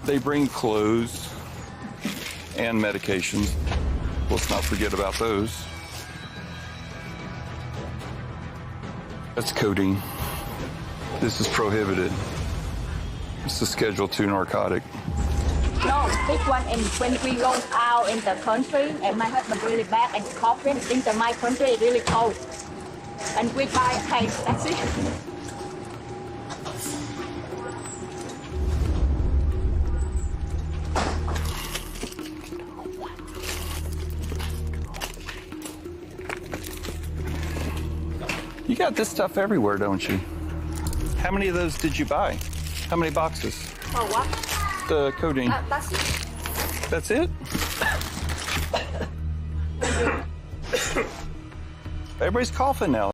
They bring clothes and medications. Let's not forget about those. That's codeine. This is prohibited. It's a Schedule II narcotic. No, this one, and when we go out in the country, and my husband really bad and coughing, think that my country is really cold. And we buy a case, that's it. You got this stuff everywhere, don't you? How many of those did you buy? How many boxes? Oh, what? The codeine. That's it. That's it? Everybody's coughing now.